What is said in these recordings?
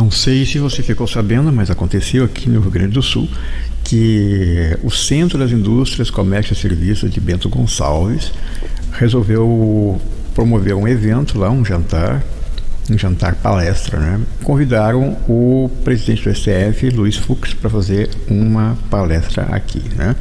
Não sei se você ficou sabendo, mas aconteceu aqui no Rio Grande do Sul que o Centro das Indústrias, Comércio e Serviços de Bento Gonçalves resolveu promover um evento lá, um jantar palestra, né? Convidaram o presidente do STF, Luiz Fux, para fazer uma palestra aqui, né?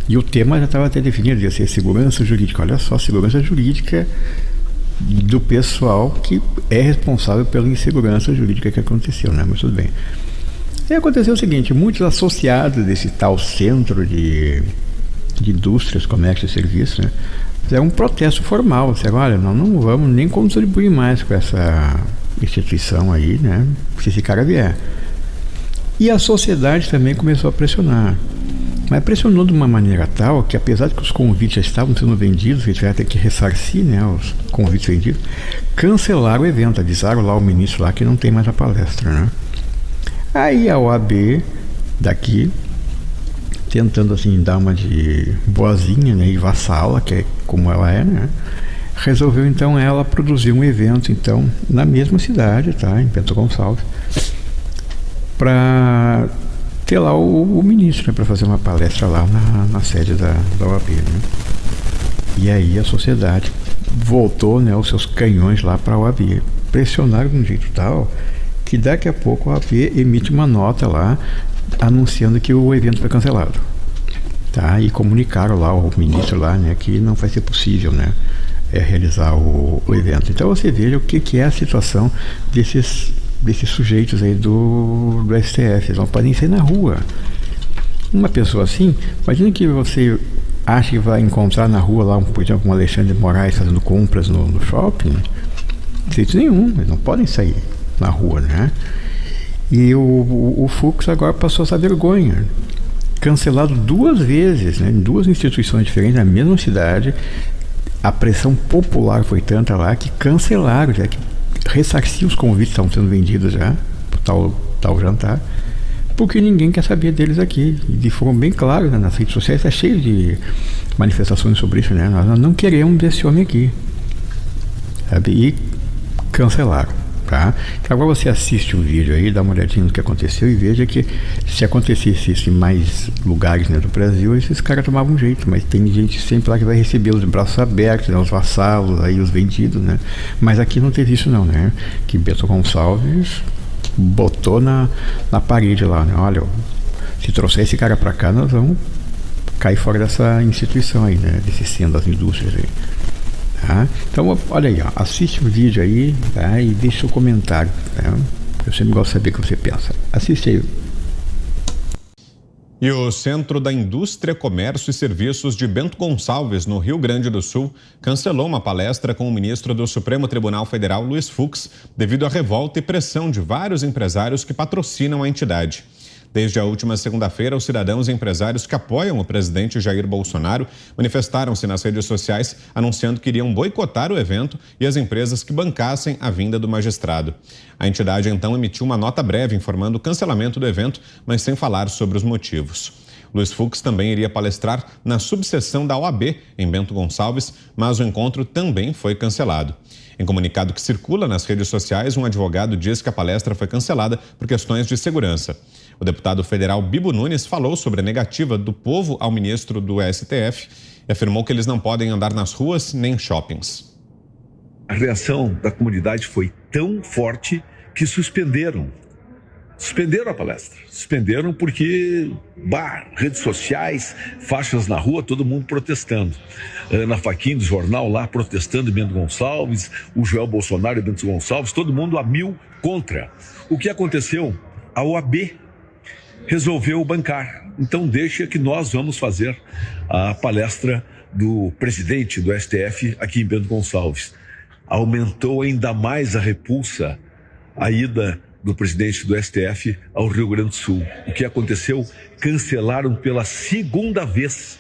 E o tema já estava até definido, ia ser segurança jurídica. Olha só, segurança jurídica do pessoal que é responsável pela insegurança jurídica que aconteceu, né? Mas tudo bem. E aconteceu o seguinte, muitos associados desse tal centro de indústrias, comércio e serviços, né, fizeram um protesto formal, disseram, olha, nós não vamos nem contribuir mais com essa instituição aí, né, se esse cara vier. E a sociedade também começou a pressionar. Mas pressionou de uma maneira tal que, apesar de que os convites já estavam sendo vendidos, eles já ter que ressarcir, né, os convites vendidos, cancelaram o evento, avisaram lá o ministro lá que não tem mais a palestra, né. Aí a OAB daqui, tentando assim dar uma de boazinha, né, e vassala, que é como ela é, né, resolveu então ela produzir um evento então na mesma cidade, tá, em Bento Gonçalves, para ter lá o ministro, né, para fazer uma palestra lá na sede da OAB, né. E aí a sociedade voltou, né, os seus canhões lá para a OAB, pressionaram de um jeito tal que daqui a pouco a OAB emite uma nota lá anunciando que o evento foi cancelado, tá? E comunicaram lá o ministro lá, né, que não vai ser possível, né, realizar o evento. Então você veja o que é a situação desses sujeitos aí do STF. Eles não podem sair na rua. Uma pessoa assim, imagina que você acha que vai encontrar na rua lá, por exemplo, um Alexandre de Moraes fazendo compras no shopping. De jeito nenhum, eles não podem sair na rua, né? E o Fux agora passou essa vergonha, cancelado 2 vezes, né, em 2 instituições diferentes na mesma cidade. A pressão popular foi tanta lá que cancelaram, já que ressarciam os convites que estavam sendo vendidos já para tal jantar, porque ninguém quer saber deles aqui. E foram bem claros, né, nas redes sociais, está cheio de manifestações sobre isso, né? Nós não queremos desse homem aqui, sabe? E cancelaram. Tá? Então agora você assiste o vídeo aí, dá uma olhadinha no que aconteceu e veja que se acontecesse isso em mais lugares, né, do Brasil, esses caras tomavam jeito, mas tem gente sempre lá que vai receber os braços abertos, né, os vassalos, aí os vendidos, né? Mas aqui não teve isso não, né? Que Bento Gonçalves botou na parede lá, né? Olha, se trouxer esse cara pra cá, nós vamos cair fora dessa instituição aí, né? Desse centro das indústrias aí. Tá? Então, olha aí, ó, assiste o vídeo aí, tá? E deixa o comentário, tá? Eu sempre gosto de saber o que você pensa. Assiste aí. E o Centro da Indústria, Comércio e Serviços de Bento Gonçalves, no Rio Grande do Sul, cancelou uma palestra com o ministro do Supremo Tribunal Federal, Luiz Fux, devido à revolta e pressão de vários empresários que patrocinam a entidade. Desde a última segunda-feira, os cidadãos e empresários que apoiam o presidente Jair Bolsonaro manifestaram-se nas redes sociais anunciando que iriam boicotar o evento e as empresas que bancassem a vinda do magistrado. A entidade então emitiu uma nota breve informando o cancelamento do evento, mas sem falar sobre os motivos. Luiz Fux também iria palestrar na subseção da OAB em Bento Gonçalves, mas o encontro também foi cancelado. Em comunicado que circula nas redes sociais, um advogado diz que a palestra foi cancelada por questões de segurança. O deputado federal Bibo Nunes falou sobre a negativa do povo ao ministro do STF e afirmou que eles não podem andar nas ruas nem em shoppings. A reação da comunidade foi tão forte que suspenderam a palestra. Suspenderam porque, redes sociais, faixas na rua, todo mundo protestando. Ana Fachin, do jornal lá, protestando em Bento Gonçalves, o Joel Bolsonaro em Bento Gonçalves, todo mundo a mil contra. O que aconteceu? A OAB resolveu bancar. Então deixa que nós vamos fazer a palestra do presidente do STF aqui em Bento Gonçalves. Aumentou ainda mais a repulsa, a ida do presidente do STF ao Rio Grande do Sul. O que aconteceu? Cancelaram pela 2ª vez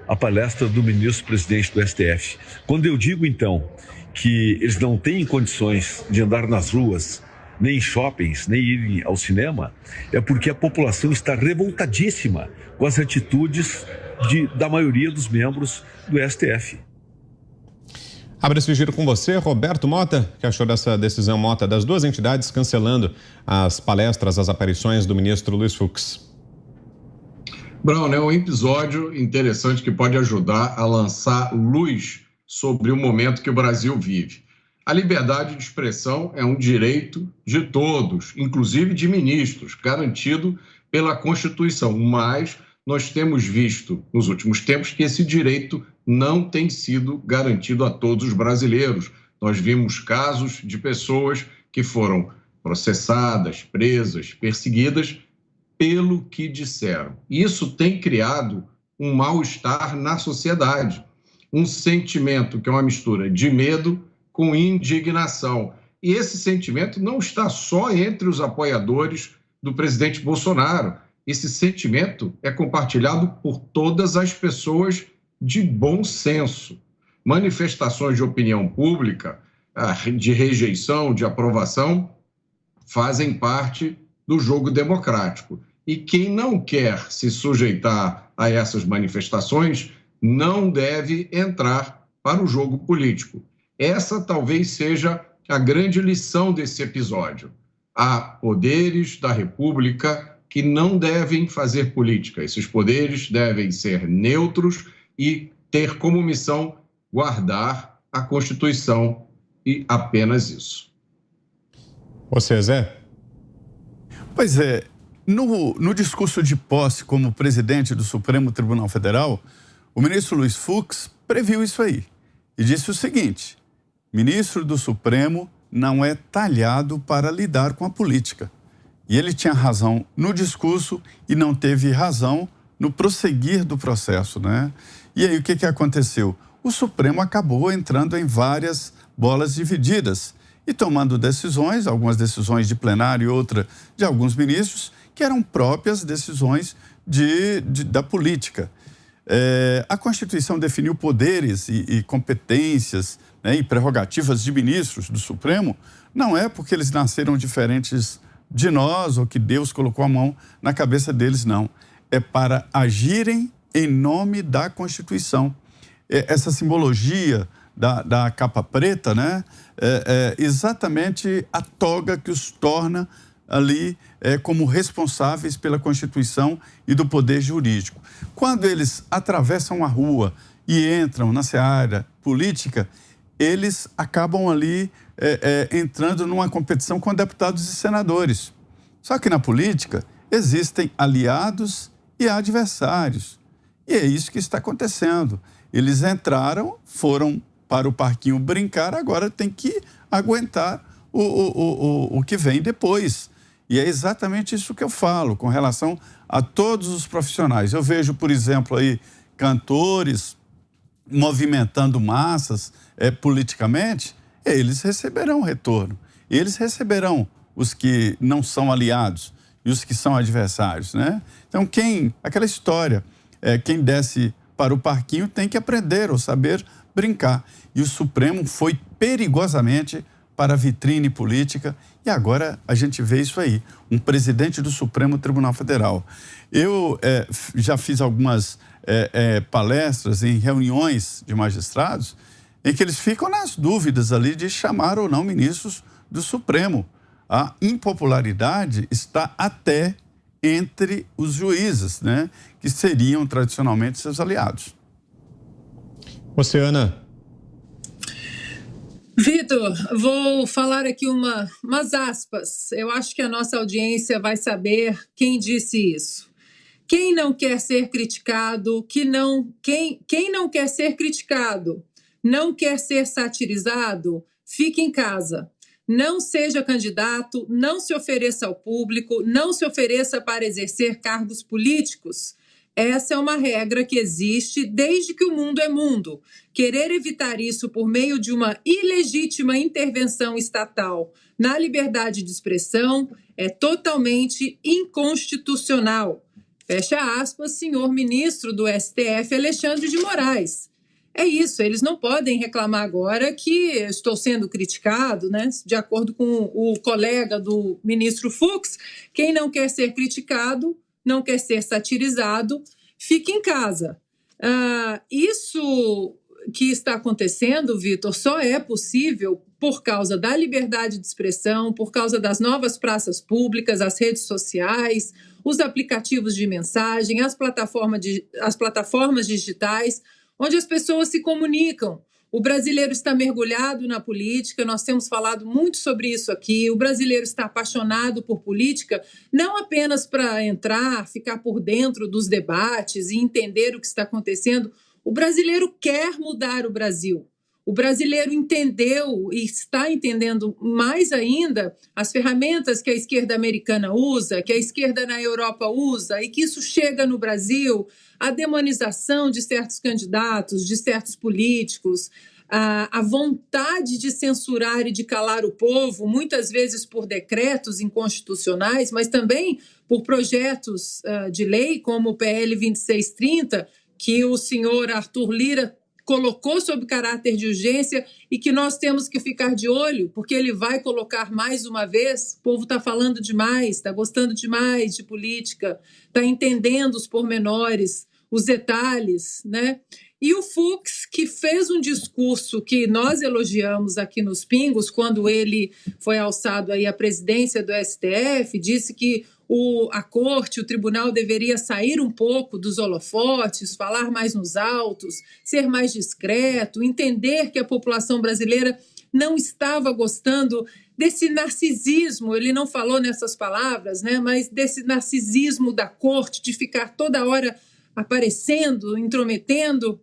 a palestra do ministro-presidente do STF. Quando eu digo, então, que eles não têm condições de andar nas ruas, nem em shoppings, nem irem ao cinema, é porque a população está revoltadíssima com as atitudes da maioria dos membros do STF. Abre esse giro com você, Roberto Mota. O que achou dessa decisão, Mota, das duas entidades cancelando as palestras, as aparições do ministro Luiz Fux? Brown, é um episódio interessante que pode ajudar a lançar luz sobre o momento que o Brasil vive. A liberdade de expressão é um direito de todos, inclusive de ministros, garantido pela Constituição, mas nós temos visto nos últimos tempos que esse direito não tem sido garantido a todos os brasileiros. Nós vimos casos de pessoas que foram processadas, presas, perseguidas pelo que disseram. Isso tem criado um mal-estar na sociedade, um sentimento que é uma mistura de medo com indignação. E esse sentimento não está só entre os apoiadores do presidente Bolsonaro. Esse sentimento é compartilhado por todas as pessoas de bom senso. Manifestações de opinião pública, de rejeição, de aprovação, fazem parte do jogo democrático. E quem não quer se sujeitar a essas manifestações não deve entrar para o jogo político. Essa talvez seja a grande lição desse episódio. Há poderes da República que não devem fazer política. Esses poderes devem ser neutros e ter como missão guardar a Constituição e apenas isso. Você, Zé? Pois é, no discurso de posse como presidente do Supremo Tribunal Federal, o ministro Luiz Fux previu isso aí e disse o seguinte: ministro do Supremo não é talhado para lidar com a política. E ele tinha razão no discurso e não teve razão no prosseguir do processo, né? E aí o que aconteceu? O Supremo acabou entrando em várias bolas divididas e tomando decisões, algumas decisões de plenário e outra de alguns ministros, que eram próprias decisões da política. A Constituição definiu poderes e competências, né, e prerrogativas de ministros do Supremo, não é porque eles nasceram diferentes de nós ou que Deus colocou a mão na cabeça deles, não. É para agirem em nome da Constituição. Essa simbologia da capa preta, né, é exatamente a toga que os torna ali como responsáveis pela Constituição e do poder jurídico. Quando eles atravessam a rua e entram na seara política, eles acabam ali entrando numa competição com deputados e senadores. Só que na política existem aliados e adversários. E é isso que está acontecendo. Eles entraram, foram para o parquinho brincar, agora tem que aguentar o que vem depois. E é exatamente isso que eu falo com relação a todos os profissionais. Eu vejo, por exemplo, aí cantores movimentando massas politicamente, eles receberão retorno. Eles receberão os que não são aliados e os que são adversários, né? Então, aquela história, quem desce para o parquinho tem que aprender ou saber brincar. E o Supremo foi perigosamente para a vitrine política e agora a gente vê isso aí, um presidente do Supremo Tribunal Federal. Eu já fiz algumas palestras em reuniões de magistrados em que eles ficam nas dúvidas ali de chamar ou não ministros do Supremo. A impopularidade está até entre os juízes, né, que seriam tradicionalmente seus aliados. Você, Ana? Vitor, vou falar aqui umas aspas. Eu acho que a nossa audiência vai saber quem disse isso. Quem não quer ser criticado, quem não quer ser criticado, não quer ser satirizado, fique em casa. Não seja candidato, não se ofereça ao público, não se ofereça para exercer cargos políticos. Essa é uma regra que existe desde que o mundo é mundo. Querer evitar isso por meio de uma ilegítima intervenção estatal na liberdade de expressão é totalmente inconstitucional. Fecha aspas, senhor ministro do STF, Alexandre de Moraes. É isso, eles não podem reclamar agora que estou sendo criticado, né? De acordo com o colega do ministro Fux, quem não quer ser criticado, não quer ser satirizado, fique em casa. Isso que está acontecendo, Vitor, só é possível por causa da liberdade de expressão, por causa das novas praças públicas, as redes sociais, os aplicativos de mensagem, as plataformas digitais, onde as pessoas se comunicam. O brasileiro está mergulhado na política, nós temos falado muito sobre isso aqui. O brasileiro está apaixonado por política, não apenas para entrar, ficar por dentro dos debates e entender o que está acontecendo. O brasileiro quer mudar o Brasil. O brasileiro entendeu e está entendendo mais ainda as ferramentas que a esquerda americana usa, que a esquerda na Europa usa, e que isso chega no Brasil, a demonização de certos candidatos, de certos políticos, a vontade de censurar e de calar o povo, muitas vezes por decretos inconstitucionais, mas também por projetos de lei, como o PL 2630, que o senhor Arthur Lira colocou sob caráter de urgência e que nós temos que ficar de olho, porque ele vai colocar mais uma vez. O povo está falando demais, está gostando demais de política, está entendendo os pormenores, os detalhes, né? E o Fux, que fez um discurso que nós elogiamos aqui nos Pingos, quando ele foi alçado aí à presidência do STF, disse que a corte, o tribunal deveria sair um pouco dos holofotes, falar mais nos autos, ser mais discreto, entender que a população brasileira não estava gostando desse narcisismo, ele não falou nessas palavras, né, mas desse narcisismo da corte, de ficar toda hora aparecendo, intrometendo,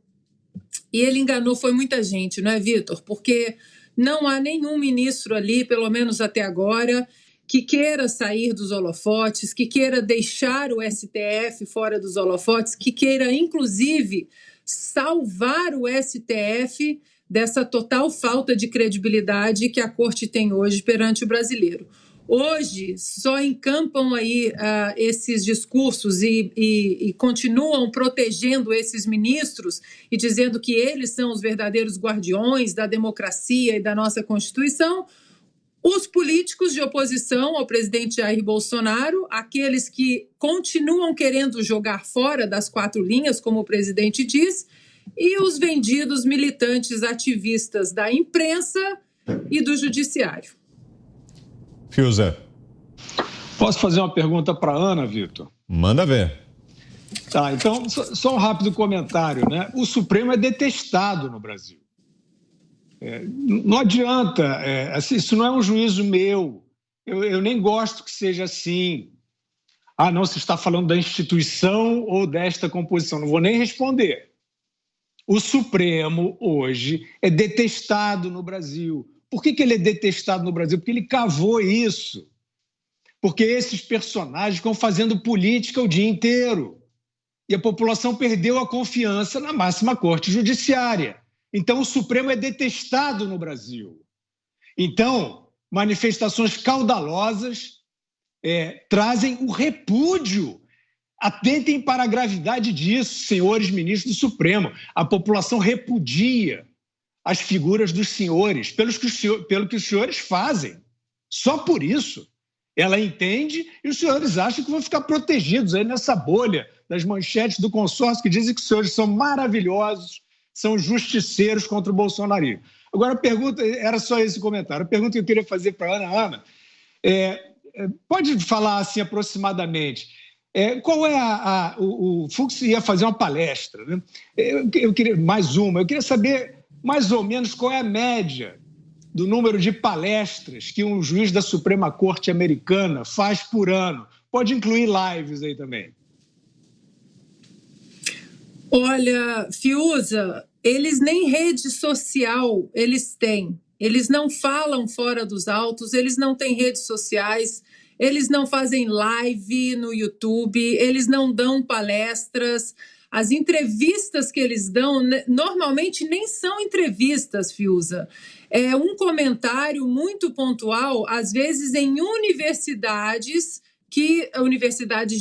e ele enganou, foi muita gente, não é, Vitor? Porque não há nenhum ministro ali, pelo menos até agora, que queira sair dos holofotes, que queira deixar o STF fora dos holofotes, que queira, inclusive, salvar o STF dessa total falta de credibilidade que a Corte tem hoje perante o brasileiro. Hoje, só encampam aí esses discursos e continuam protegendo esses ministros e dizendo que eles são os verdadeiros guardiões da democracia e da nossa Constituição, os políticos de oposição ao presidente Jair Bolsonaro, aqueles que continuam querendo jogar fora das quatro linhas, como o presidente diz, e os vendidos militantes ativistas da imprensa e do judiciário. Fiuza. Posso fazer uma pergunta para a Ana, Vitor? Manda ver. Tá, então, só um rápido comentário, né? O Supremo é detestado no Brasil. Não adianta, assim, isso não é um juízo meu, eu nem gosto que seja assim. Ah, não, se está falando da instituição ou desta composição, não vou nem responder. O Supremo hoje é detestado no Brasil. Por que ele é detestado no Brasil? Porque ele cavou isso. Porque esses personagens ficam fazendo política o dia inteiro. E a população perdeu a confiança na máxima corte judiciária. Então, o Supremo é detestado no Brasil. Então, manifestações caudalosas trazem o repúdio. Atentem para a gravidade disso, senhores ministros do Supremo. A população repudia as figuras dos senhores, pelo que os senhores fazem. Só por isso. Ela entende e os senhores acham que vão ficar protegidos aí nessa bolha das manchetes do consórcio que dizem que os senhores são maravilhosos, são justiceiros contra o bolsonarismo. Agora, a pergunta, era só esse comentário. A pergunta que eu queria fazer para a Ana, pode falar assim aproximadamente, qual é o Fux ia fazer uma palestra, né? Eu queria mais uma, eu queria saber mais ou menos qual é a média do número de palestras que um juiz da Suprema Corte americana faz por ano. Pode incluir lives aí também. Olha, Fiuza, eles nem rede social eles têm. Eles não falam fora dos autos, eles não têm redes sociais, eles não fazem live no YouTube, eles não dão palestras. As entrevistas que eles dão, normalmente nem são entrevistas, Fiuza. É um comentário muito pontual, às vezes em universidades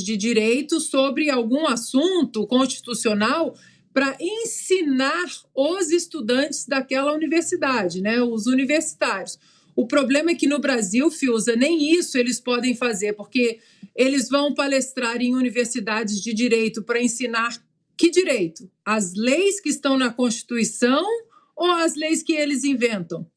de direito sobre algum assunto constitucional para ensinar os estudantes daquela universidade, né, os universitários. O problema é que no Brasil, Fiuza, nem isso eles podem fazer, porque eles vão palestrar em universidades de direito para ensinar Que direito? As leis que estão na Constituição ou as leis que eles inventam?